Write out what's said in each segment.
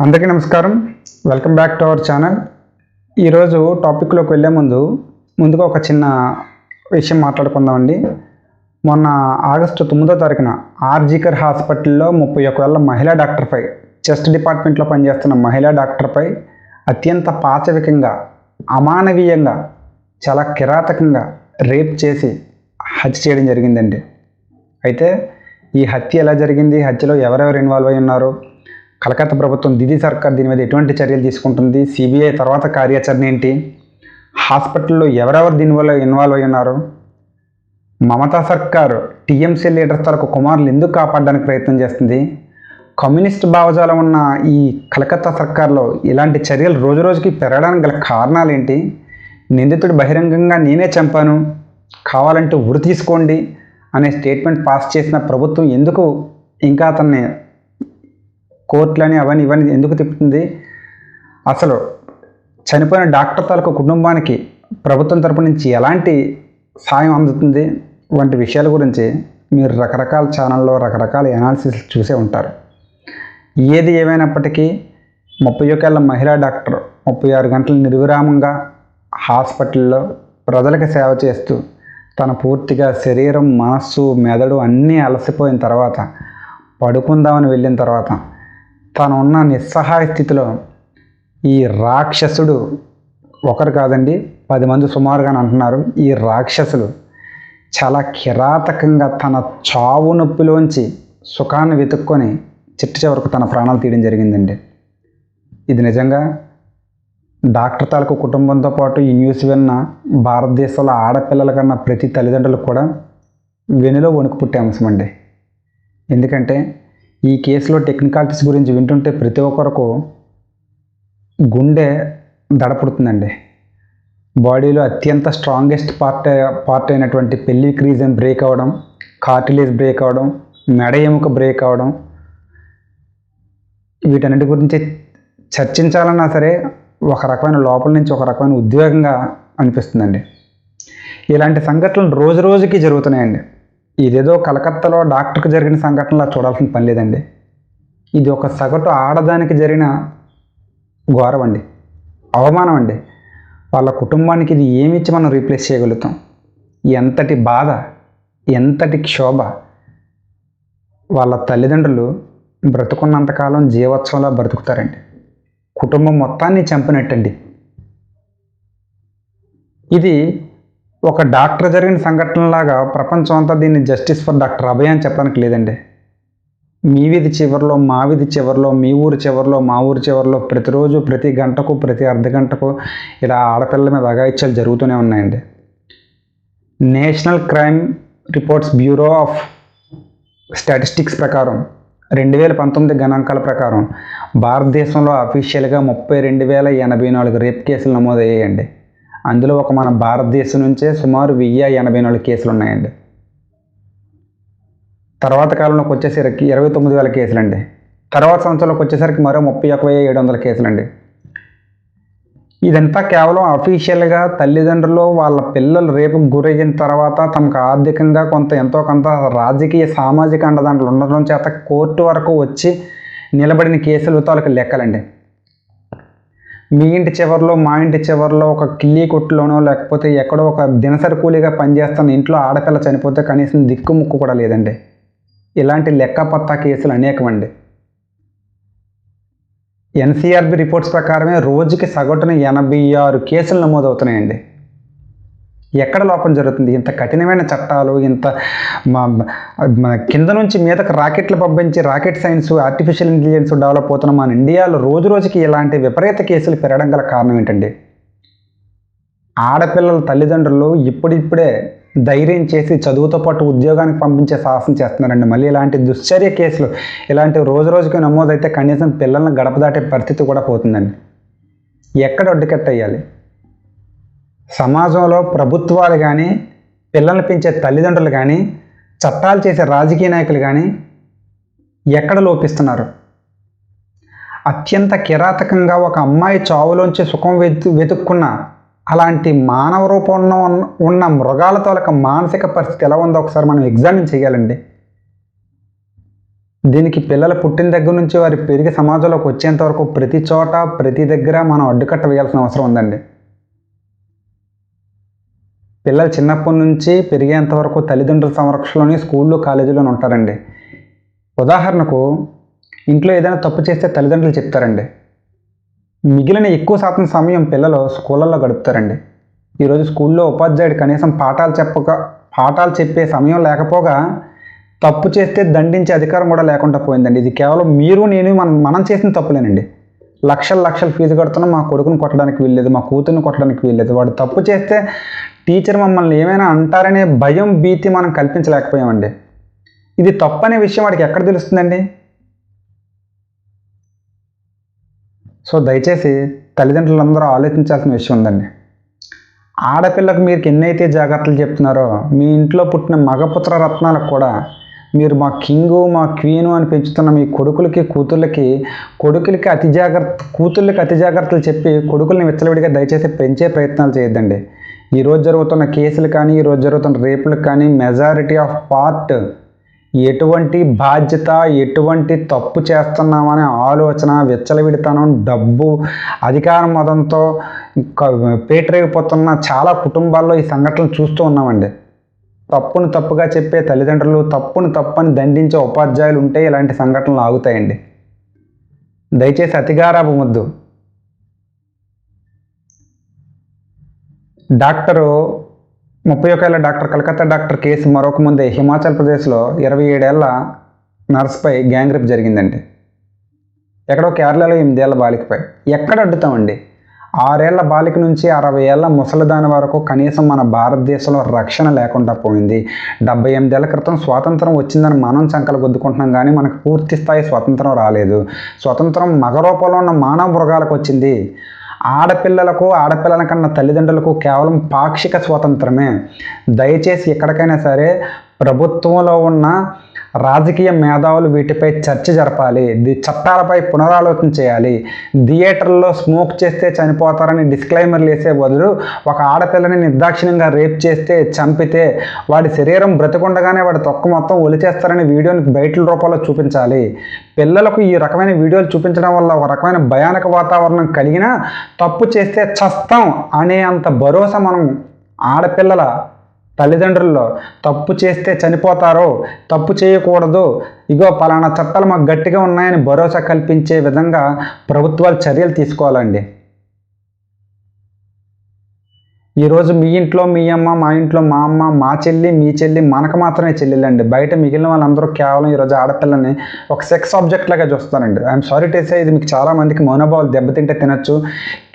అందరికీ నమస్కారం. Welcome back to our channel. ఈరోజు టాపిక్లోకి వెళ్ళే ముందుగా ఒక చిన్న విషయం మాట్లాడుకుందామండి. మొన్న ఆగస్టు 9వ తారీఖున ఆర్జీకర్ హాస్పిటల్లో 31 ఏళ్ల మహిళా డాక్టర్పై, చెస్ట్ డిపార్ట్మెంట్లో పనిచేస్తున్న మహిళా డాక్టర్పై అత్యంత పాశవికంగా, అమానవీయంగా, చాలా కిరాతకంగా రేప్ చేసి హత్య చేయడం జరిగిందండి. అయితే ఈ హత్య ఎలా జరిగింది, హత్యలో ఎవరెవరు ఇన్వాల్వ్ అయి ఉన్నారు, కలకత్తా ప్రభుత్వం దిదీ సర్కార్ దీని మీద ఎటువంటి చర్యలు తీసుకుంటుంది, సిబిఐ తర్వాత కార్యాచరణ ఏంటి, హాస్పిటల్లో ఎవరెవరు దీనివల్ల ఇన్వాల్వ్ అయి ఉన్నారు, మమతా సర్కారు టీఎంసీ లీడర్స్ తరకు కుమారులు ఎందుకు కాపాడడానికి ప్రయత్నం చేస్తుంది, కమ్యూనిస్ట్ భావజాలం ఉన్న ఈ కలకత్తా సర్కార్లో ఇలాంటి చర్యలు రోజురోజుకి పెరగడానికి గల కారణాలు ఏంటి, నిందితుడు బహిరంగంగా నేనే చంపాను, కావాలంటే ఉరి తీసుకోండి అనే స్టేట్మెంట్ పాస్ చేసిన ప్రభుత్వం ఎందుకు ఇంకా అతన్ని కోర్టులని అవన్నీ ఇవన్నీ ఎందుకు తిప్పుతుంది, అసలు చనిపోయిన డాక్టర్ తాలూకు కుటుంబానికి ప్రభుత్వం తరపు నుంచి ఎలాంటి సాయం అందుతుంది వంటి విషయాల గురించి మీరు రకరకాల ఛానల్లో రకరకాల అనాలిసిస్ చూసే ఉంటారు. ఏది ఏమైనప్పటికీ 31 ఏళ్ల మహిళా డాక్టర్ 36 గంటలు నిర్విరామంగా హాస్పిటల్లో ప్రజలకు సేవ చేస్తూ తన పూర్తిగా శరీరం, మనస్సు, మెదడు అన్నీ అలసిపోయిన తర్వాత పడుకుందామని వెళ్ళిన తర్వాత తను ఉన్న నిస్సహాయ స్థితిలో ఈ రాక్షసుడు ఒకరు కాదండి 10 మంది సుమారుగా అంటున్నారు, ఈ రాక్షసులు చాలా కిరాతకంగా తన చావు నొప్పిలోంచి సుఖాన్ని వెతుక్కొని చిట్ట చివరకు తన ప్రాణాలు తీయడం జరిగిందండి. ఇది నిజంగా డాక్టర్ తాలూకు కుటుంబంతో పాటు ఈ న్యూస్ విన్న భారతదేశంలో ఆడపిల్లల కన్నా ప్రతి తల్లిదండ్రులకు కూడా వెనులో వణుకు పుట్టే అంశం అండి. ఎందుకంటే ఈ కేసులో టెక్నికాలిటీస్ గురించి వింటుంటే ప్రతి ఒక్కరికి గుండె దడపుడుతుందండి. బాడీలో అత్యంత స్ట్రాంగెస్ట్ పార్ట్ అయినటువంటి పెల్విక్ రీజన్ బ్రేక్ అవ్వడం, కార్టిలేజ్ బ్రేక్ అవ్వడం, మెడ ఎముక బ్రేక్ అవ్వడం, వీటన్నిటి గురించి చర్చించాలన్నా సరే ఒక రకమైన లోపల నుంచి ఒక రకమైన ఉద్వేగంగా అనిపిస్తుందండి. ఇలాంటి సంఘటనలు రోజు రోజుకి జరుగుతున్నాయండి. ఇదేదో కలకత్తాలో డాక్టర్కి జరిగిన సంఘటనలా చూడాల్సిన పని లేదండి. ఇది ఒక సగటు ఆడదానికి జరిగిన ఘోరం అండి, అవమానం అండి. వాళ్ళ కుటుంబానికి ఇది ఏమిచ్చి మనం రీప్లేస్ చేయగలుగుతాం? ఎంతటి బాధ, ఎంతటి క్షోభ. వాళ్ళ తల్లిదండ్రులు బ్రతుకున్నంతకాలం జీవోత్సవంలా బ్రతుకుతారండి. కుటుంబం మొత్తాన్ని చంపినట్టండి. ఇది ఒక డాక్టర్ జరిగిన సంఘటనలాగా ప్రపంచం అంతా దీన్ని జస్టిస్ ఫర్ డాక్టర్ అభయ్ అని చెప్పడానికి లేదండి. మీ వీధి చివరిలో, మా వీధి చివరిలో, మీ ఊరి చివరిలో, మా ఊరి చివరిలో ప్రతిరోజు ప్రతి గంటకు ప్రతి అర్ధ గంటకు ఇలా ఆడపిల్లల మీద అఘాయిత్యాలు జరుగుతూనే ఉన్నాయండి. National crime reports bureau of statistics ప్రకారం 2019 గణాంకాల ప్రకారం భారతదేశంలో అఫీషియల్గా 32,084 రేప్ కేసులు నమోదయ్యాయండి. అందులో ఒక మన భారతదేశం నుంచే సుమారు 1084 కేసులు ఉన్నాయండి. తర్వాత కాలంలోకి వచ్చేసరికి 29,000 కేసులండి. తర్వాత సంవత్సరంలోకి వచ్చేసరికి మరో 31,700 కేసులండి. ఇదంతా కేవలం అఫీషియల్గా తల్లిదండ్రులు వాళ్ళ పిల్లలు రేపుకు గురయ్యిన తర్వాత తమకు ఆర్థికంగా ఎంతో కొంత రాజకీయ సామాజిక అండదండలు ఉండడం చేత కోర్టు వరకు వచ్చి నిలబడిన కేసుల తాలూకు లెక్కలండి. మీ ఇంటి చివరిలో, మా ఇంటి చివరిలో ఒక కిల్లీ కొట్టులోనో లేకపోతే ఎక్కడో ఒక దినసరి కూలీగా పనిచేస్తున్న ఇంట్లో ఆడపిల్ల చనిపోతే కనీసం దిక్కుముక్కు కూడా లేదండి. ఇలాంటి లెక్కపత్తా కేసులు అనేకమండి. ఎన్సీఆర్బీ రిపోర్ట్స్ ప్రకారమే రోజుకి సగటున 86 కేసులు నమోదవుతున్నాయండి. ఎక్కడ లోపం జరుగుతుంది? ఇంత కఠినమైన చట్టాలు, ఇంత కింద నుంచి మీదకు రాకెట్లు పంపించి rocket science, artificial intelligence develop అవుతున్న మన ఇండియాలో రోజు రోజుకి ఇలాంటి విపరీత కేసులు పెరగడం గల కారణం ఏంటండి? ఆడపిల్లల తల్లిదండ్రులు ఇప్పుడిప్పుడే ధైర్యం చేసి చదువుతో పాటు ఉద్యోగానికి పంపించే సాహసం చేస్తున్నారండి. మళ్ళీ ఇలాంటి దుశ్చర్య కేసులు ఇలాంటివి రోజు రోజుకి నమోదైతే కనీసం పిల్లల్ని గడప దాటే పరిస్థితి కూడా పోతుందండి. ఎక్కడ అడ్డుకట్టేయాలి? సమాజంలో ప్రభుత్వాలు కానీ, పిల్లల్ని పెంచే తల్లిదండ్రులు కానీ, చట్టాలు చేసే రాజకీయ నాయకులు కానీ ఎక్కడ లోపిస్తున్నారు? అత్యంత కిరాతకంగా ఒక అమ్మాయి చావులోంచి సుఖం వెతుక్కున్న అలాంటి మానవ రూపంలో ఉన్న మృగాల తాలూకు మానసిక పరిస్థితి ఎలా ఉందో ఒకసారి మనం ఎగ్జామిన్ చేయాలండి. దీనికి పిల్లలు పుట్టిన దగ్గర నుంచి వారి పెరిగి సమాజంలోకి వచ్చేంత వరకు ప్రతి చోట ప్రతి దగ్గర మనం అడ్డుకట్ట వేయాల్సిన అవసరం ఉందండి. పిల్లలు చిన్నప్పటి నుంచి పెరిగేంత వరకు తల్లిదండ్రుల సంరక్షణలోని స్కూళ్ళు కాలేజీలోనే ఉంటారండి. ఉదాహరణకు ఇంట్లో ఏదైనా తప్పు చేస్తే తల్లిదండ్రులు చెప్తారండి. మిగిలిన ఎక్కువ శాతం సమయం పిల్లలు స్కూళ్ళల్లో గడుపుతారండి. ఈరోజు స్కూల్లో ఉపాధ్యాయుడు కనీసం పాఠాలు చెప్పే సమయం లేకపోగా తప్పు చేస్తే దండించే అధికారం కూడా లేకుండా పోయిందండి. ఇది కేవలం మీరు నేను మనం చేసిన తప్పులేనండి. లక్షలు ఫీజు కడుతున్నాం, మా కొడుకుని కొట్టడానికి వీల్లేదు, మా కూతుర్ని కొట్టడానికి వీల్లేదు. వాడు తప్పు చేస్తే టీచర్ మమ్మల్ని ఏమైనా అంటారనే భయం భీతి మనం కల్పించలేకపోయామండి. ఇది తప్పు అనే విషయం వాడికి ఎక్కడ తెలుస్తుందండి? సో దయచేసి తల్లిదండ్రులందరూ ఆలోచించాల్సిన విషయం ఉందండి. ఆడపిల్లకు మీరు ఎన్నైతే జాగ్రత్తలు చెప్తున్నారో మీ ఇంట్లో పుట్టిన మగపుత్ర రత్నాలకు కూడా మీరు మా కింగు మా క్వీను అని పెంచుతున్న మీ కొడుకులకి అతి జాగ్రత్తలు చెప్పి కొడుకుల్ని విచ్చలవిడిగా దయచేసి పెంచే ప్రయత్నాలు చేయొద్దండి. ఈరోజు జరుగుతున్న కేసులు కానీ ఈరోజు జరుగుతున్న రేపులకు కానీ మెజారిటీ ఆఫ్ పార్ట్ ఎటువంటి బాధ్యత ఎటువంటి తప్పు చేస్తున్నామనే ఆలోచన విచ్చలవిడితనం డబ్బు అధికారం మదంతో పేటరేగిపోతున్న చాలా కుటుంబాల్లో ఈ సంఘటనలు చూస్తూ ఉన్నామండి. తప్పును తప్పుగా చెప్పే తల్లిదండ్రులు తప్పని దండించే ఉపాధ్యాయులు ఉంటే ఇలాంటి సంఘటనలు ఆగుతాయండి. దయచేసి అతిగారాబు వద్దు. డాక్టరు 31 ఏళ్ల డాక్టర్ కలకత్తా డాక్టర్ కేసు మరొక ముందే హిమాచల్ ప్రదేశ్లో 27 ఏళ్ల నర్సుపై గ్యాంగ్ రేప్ జరిగిందండి. ఎక్కడో కేరళలో 8 ఏళ్ల బాలికపై. ఎక్కడ అడ్డుతామండి? 6 ఏళ్ల బాలిక నుంచి 60 ఏళ్ల ముసలిదాని వరకు కనీసం మన భారతదేశంలో రక్షణ లేకుండా పోయింది. 78 ఏళ్ల క్రితం స్వాతంత్రం వచ్చిందని మనం చంకలు గుద్దుకుంటున్నాం కానీ మనకు పూర్తి స్థాయి స్వాతంత్రం రాలేదు. స్వాతంత్రం మగ రూపంలో ఉన్న మానవ మృగాలకు వచ్చింది. ఆడపిల్లల కన్నా తల్లిదండ్రులకు కేవలం పాక్షిక స్వాతంత్రమే. దయచేసి ఎక్కడికైనా సరే ప్రభుత్వంలో ఉన్న రాజకీయ మేధావులు వీటిపై చర్చ జరపాలి. చట్టాలపై పునరాలోచన చేయాలి. థియేటర్లో స్మోక్ చేస్తే చనిపోతారని డిస్క్లైమర్లు వేసే బదులు ఒక ఆడపిల్లని నిర్దాక్షిణ్యంగా రేప్ చేస్తే చంపితే వాడి శరీరం బ్రతికుండగానే వాడి తొక్క మొత్తం ఒలిచేస్తారని వీడియోని బయట రూపంలో చూపించాలి. పిల్లలకు ఈ రకమైన వీడియోలు చూపించడం వల్ల ఒక రకమైన భయానక వాతావరణం కలిగినా తప్పు చేస్తే చస్తాం అనే అంత భరోసా మనం ఆడపిల్లల తల్లిదండ్రుల్లో తప్పు చేస్తే చనిపోతారో తప్పు చేయకూడదు ఇగో పలానా చట్టాలు మాకు గట్టిగా ఉన్నాయని భరోసా కల్పించే విధంగా ప్రభుత్వాలు చర్యలు తీసుకోవాలండి. ఈరోజు మీ ఇంట్లో మీ అమ్మ, మా ఇంట్లో మా అమ్మ, మా చెల్లి, మీ చెల్లి మనకు మాత్రమే చెల్లెలండి. బయట మిగిలిన వాళ్ళందరూ కేవలం ఈరోజు ఆడపిల్లని ఒక సెక్స్ ఆబ్జెక్ట్ లాగా చూస్తారండి. ఐఎమ్ సారీ టు సే, ఇది మీకు చాలామందికి మనోభావాలు దెబ్బతింటే తినచ్చు.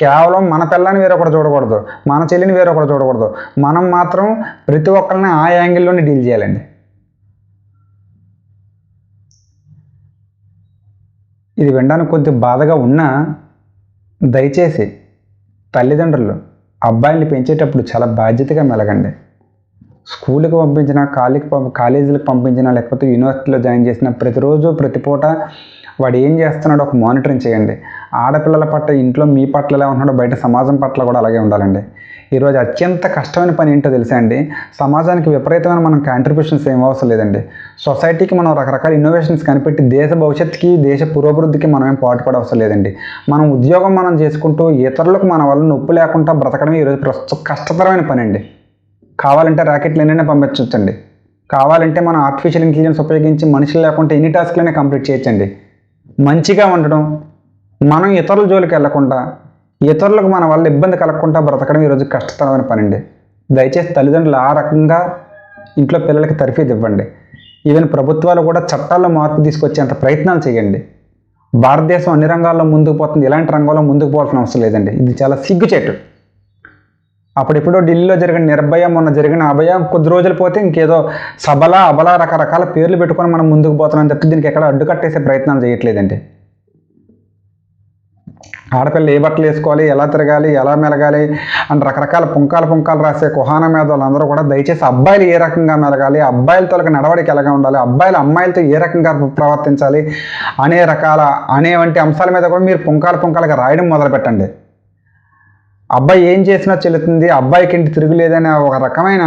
కేవలం మన పిల్లని వేరొకటి చూడకూడదు, మన చెల్లిని వేరొకటి చూడకూడదు. మనం మాత్రం ప్రతి ఒక్కరిని ఆ యాంగిల్లోనే డీల్ చేయాలండి. ఇది వినడానికి కొంచెం బాధగా ఉన్నా దయచేసి తల్లిదండ్రులు అబ్బాయిల్ని పెంచేటప్పుడు చాలా బాధ్యతగా మెలగండి. స్కూల్కి పంపించినా కాలేజీలకు పంపించినా లేకపోతే యూనివర్సిటీలో జాయిన్ చేసిన ప్రతిరోజు ప్రతి పూట వాడు ఏం చేస్తున్నాడో ఒక మానిటరింగ్ చేయండి. ఆడపిల్లల పట్ల ఇంట్లో మీ పట్ల ఎలా ఉంటున్నాడో బయట సమాజం పట్ల కూడా అలాగే ఉండాలండి. ఈరోజు అత్యంత కష్టమైన పని ఏంటో తెలుసా అండి? సమాజానికి విపరీతమైన మనం కాంట్రిబ్యూషన్స్ ఏం అవసరం లేదండి. సొసైటీకి మనం రకరకాల ఇన్నోవేషన్స్ కనిపెట్టి దేశ భవిష్యత్తుకి దేశ పురోభివృద్ధికి మనం ఏం పాటుపడే అవసరం లేదండి. మనం ఉద్యోగం మనం చేసుకుంటూ ఇతరులకు మన వల్ల నొప్పి లేకుండా బ్రతకడం ఈరోజు ప్రస్తుతం కష్టతరమైన పని అండి. కావాలంటే రాకెట్లు ఎన్నైనా పంపించవచ్చండి. కావాలంటే మనం ఆర్టిఫిషియల్ ఇంటెలిజెన్స్ ఉపయోగించి మనుషులు లేకుండా ఎన్ని టాస్క్లైనా కంప్లీట్ చేయొచ్చండి. మంచిగా ఉండడం, మనం ఇతరుల జోలికి వెళ్లకుండా ఇతరులకు మన వల్ల ఇబ్బంది కలగకుండా బ్రతకడం ఈరోజు కష్టతరమైన పని అండి. దయచేసి తల్లిదండ్రులు ఆ రకంగా ఇంట్లో పిల్లలకి తర్ఫీదు ఇవ్వండి. ఈవెన్ ప్రభుత్వాలు కూడా చట్టాల్లో మార్పు తీసుకొచ్చేంత ప్రయత్నాలు చేయండి. భారతదేశం అన్ని రంగాల్లో ముందుకు పోతుంది, ఇలాంటి రంగంలో ముందుకు పోవాల్సిన అవసరం లేదండి. ఇది చాలా సిగ్గుచేటు. అప్పుడెప్పుడో ఢిల్లీలో జరిగిన నిర్భయ, మొన్న జరిగిన అభయ, కొద్ది రోజులు పోతే ఇంకేదో సబల అబల రకరకాల పేర్లు పెట్టుకొని మనం ముందుకు పోతున్నాం తప్పితే దీనికి ఎక్కడ అడ్డుకట్టేసే ప్రయత్నాలు చేయట్లేదండి. ఆడపిల్ల ఏ బట్టలు వేసుకోవాలి, ఎలా తిరగాలి, ఎలా మెలగాలి అని రకరకాల పుంకాలు రాసే కుహాన మేధావులు అందరూ కూడా దయచేసి అబ్బాయిలు ఏ రకంగా మెలగాలి, అబ్బాయిలతో నడవడికి ఎలాగా ఉండాలి, అబ్బాయిలు అమ్మాయిలతో ఏ రకంగా ప్రవర్తించాలి అనేవంటి అంశాల మీద కూడా మీరు పుంకాలుగా రాయడం మొదలుపెట్టండి. అబ్బాయి ఏం చేసినా చెల్లుతుంది, అబ్బాయికి ఇంటి తిరుగులేదనే ఒక రకమైన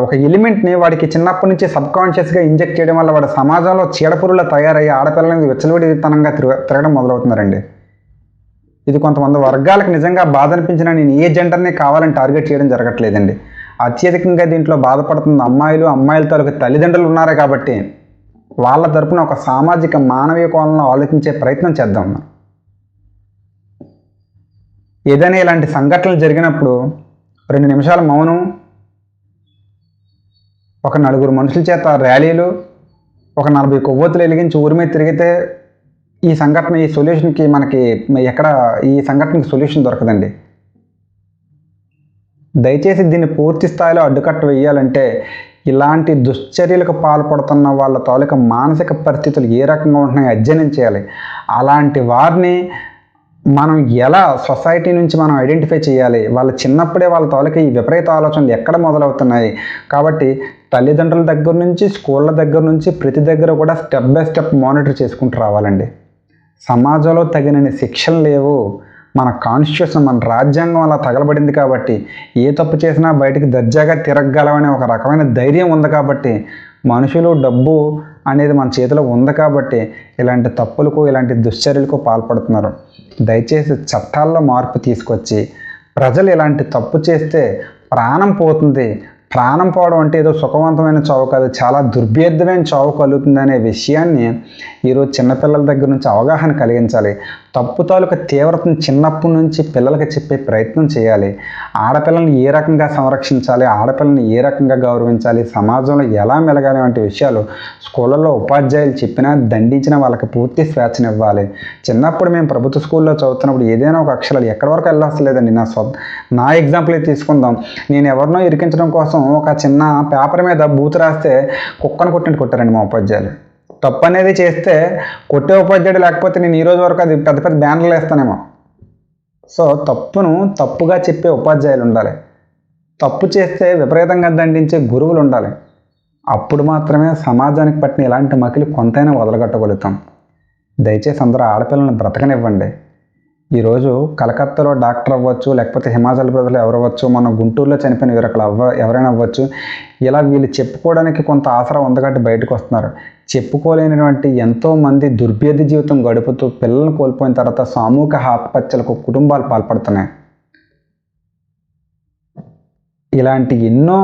ఒక ఎలిమెంట్ని వాడికి చిన్నప్పటి నుంచి సబ్కాన్షియస్గా ఇంజెక్ట్ చేయడం వల్ల వాడు సమాజంలో చీడపురులా తయారయ్యి ఆడపిల్లలని విచ్చలవిడితనంగా తిరగడం మొదలవుతున్నారండి. ఇది కొంతమంది వర్గాలకు నిజంగా బాధ అనిపించినా నేను ఏ జెండర్ని కావాలని టార్గెట్ చేయడం జరగట్లేదండి. అత్యధికంగా దీంట్లో బాధపడుతున్న అమ్మాయిల తాలూకు తల్లిదండ్రులు ఉన్నారే కాబట్టి వాళ్ళ తరపున ఒక సామాజిక మానవీయ కోణంలో ఆలోచించే ప్రయత్నం చేద్దాం. ఏదైనా ఇలాంటి సంఘటనలు జరిగినప్పుడు 2 నిమిషాల మౌనం, ఒక 4 మనుషుల చేత ర్యాలీలు, ఒక 40 కొవ్వొత్తులు వెలిగించి ఊరి మీద తిరిగితే ఈ సొల్యూషన్కి మనకి ఈ సంఘటనకి సొల్యూషన్ దొరకదండి. దయచేసి దీన్ని పూర్తి స్థాయిలో అడ్డుకట్ట వేయాలంటే ఇలాంటి దుశ్చర్యలకు పాల్పడుతున్న వాళ్ళ తాలూకా మానసిక పరిస్థితులు ఏ రకంగా ఉంటున్నాయో అధ్యయనం చేయాలి. అలాంటి వారిని మనం ఎలా సొసైటీ నుంచి మనం ఐడెంటిఫై చేయాలి, వాళ్ళ చిన్నప్పుడే వాళ్ళ తాలూకా ఈ విపరీత ఆలోచనలు ఎక్కడ మొదలవుతున్నాయి. కాబట్టి తల్లిదండ్రుల దగ్గర నుంచి, స్కూళ్ళ దగ్గర నుంచి ప్రతి దగ్గర కూడా స్టెప్ బై స్టెప్ మానిటర్ చేసుకుంటూ రావాలండి. సమాజంలో తగినన్ని శిక్షలు లేవు. మన కాన్స్టిట్యూషన్, మన రాజ్యాంగం అలా తగలబడింది కాబట్టి ఏ తప్పు చేసినా బయటికి దర్జాగా తిరగగలమనే ఒక రకమైన ధైర్యం ఉంది కాబట్టి, మనుషులు, డబ్బు అనేది మన చేతిలో ఉంది కాబట్టి ఇలాంటి తప్పులకు, ఇలాంటి దుశ్చర్యలకు పాల్పడుతున్నారు. దయచేసి చట్టాల్లో మార్పు తీసుకొచ్చి ప్రజలు ఇలాంటి తప్పు చేస్తే ప్రాణం పోతుంది, ప్రాణం పోవడం అంటే ఏదో సుఖవంతమైన చావు కాదు, చాలా దుర్భేద్యమైన చావు కలుగుతుంది అనే విషయాన్ని ఈరోజు చిన్నపిల్లల దగ్గర నుంచి అవగాహన కలిగించాలి. తప్పు తాలూకా తీవ్రతను చిన్నప్పటి నుంచి పిల్లలకి చెప్పే ప్రయత్నం చేయాలి. ఆడపిల్లల్ని ఏ రకంగా సంరక్షించాలి, ఆడపిల్లల్ని ఏ రకంగా గౌరవించాలి, సమాజంలో ఎలా మెలగాలి వంటి విషయాలు స్కూళ్ళల్లో ఉపాధ్యాయులు చెప్పినా దండించినా వాళ్ళకి పూర్తి స్వేచ్ఛనివ్వాలి. చిన్నప్పుడు మేము ప్రభుత్వ స్కూల్లో చదువుతున్నప్పుడు ఏదైనా ఒక అక్షరాలు ఎక్కడి వరకు వెళ్ళొస్తలేదండి. నా ఎగ్జాంపుల్ తీసుకుందాం. నేను ఎవరినో ఇరికించడం కోసం ఒక చిన్న పేపర్ మీద బూతు రాస్తే కుక్కను కొట్టారండి మా ఉపాధ్యాయులు. తప్పు అనేది చేస్తే కొట్టే ఉపాధ్యాయుడు లేకపోతే నేను ఈరోజు వరకు అది పెద్ద పెద్ద బ్యానర్లు వేస్తానేమో. సో తప్పును తప్పుగా చెప్పే ఉపాధ్యాయులు ఉండాలి. తప్పు చేస్తే విపరీతంగా దండించే గురువులు ఉండాలి. అప్పుడు మాత్రమే సమాజానికి పట్టిన ఇలాంటి మకిలి కొంతైనా వదలగట్టగలుగుతాం. దయచేసి అందరూ ఆడపిల్లల్ని బ్రతకనివ్వండి. ఈరోజు కలకత్తాలో డాక్టర్ అవ్వచ్చు, లేకపోతే హిమాచల్ ప్రదేశ్లో ఎవరవ్వచ్చు, మన గుంటూరులో చనిపోయిన వీరొకరు ఎవరైనా అవ్వచ్చు. ఇలా వీళ్ళు చెప్పుకోవడానికి కొంత ఆసరా ఉంది కాబట్టి బయటకు వస్తున్నారు. చెప్పుకోలేనటువంటి ఎంతోమంది దుర్భేద్య జీవితం గడుపుతూ పిల్లలను కోల్పోయిన తర్వాత సామూహిక ఆత్మహత్యలకు కుటుంబాలు పాల్పడుతున్నాయి. ఇలాంటి ఎన్నో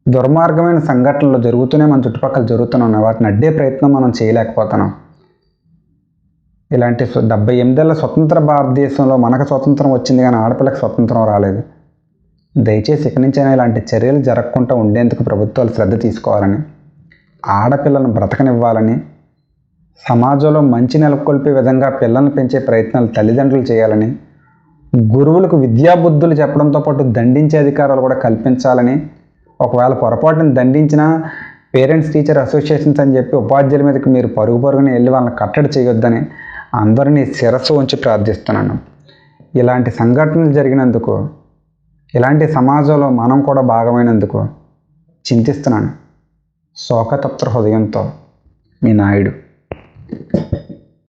దుర్మార్గమైన సంఘటనలు జరుగుతూనే మన చుట్టుపక్కల జరుగుతూనే ఉన్నాయి. వాటిని అడ్డే ప్రయత్నం మనం చేయలేకపోతున్నాం. ఇలాంటి 78 ఏళ్ల స్వతంత్ర భారతదేశంలో మనకు స్వతంత్రం వచ్చింది కానీ ఆడపిల్లకి స్వతంత్రం రాలేదు. దయచేసి ఇక్కడి నుంచైనా ఇలాంటి చర్యలు జరగకుండా ఉండేందుకు ప్రభుత్వాలు శ్రద్ధ తీసుకోవాలని, ఆడపిల్లను బ్రతకనివ్వాలని, సమాజంలో మంచి నెలకొల్పే విధంగా పిల్లల్ని పెంచే ప్రయత్నాలు తల్లిదండ్రులు చేయాలని, గురువులకు విద్యాబుద్ధులు చెప్పడంతో పాటు దండించే అధికారాలు కూడా కల్పించాలని, ఒకవేళ పొరపాటును దండించినా పేరెంట్స్ టీచర్ అసోసియేషన్స్ అని చెప్పి ఉపాధ్యాయుల మీదకి మీరు పరుగుని వెళ్ళి వాళ్ళని కట్టడి చేయొద్దని అందరినీ శిరస్సు ఉంచి ప్రార్థిస్తున్నాను. ఇలాంటి సంఘటనలు జరిగినందుకు, ఇలాంటి సమాజంలో మనం కూడా భాగమైనందుకు చింతిస్తున్నాను. శోకతప్త హృదయంతో మీ నాయుడు.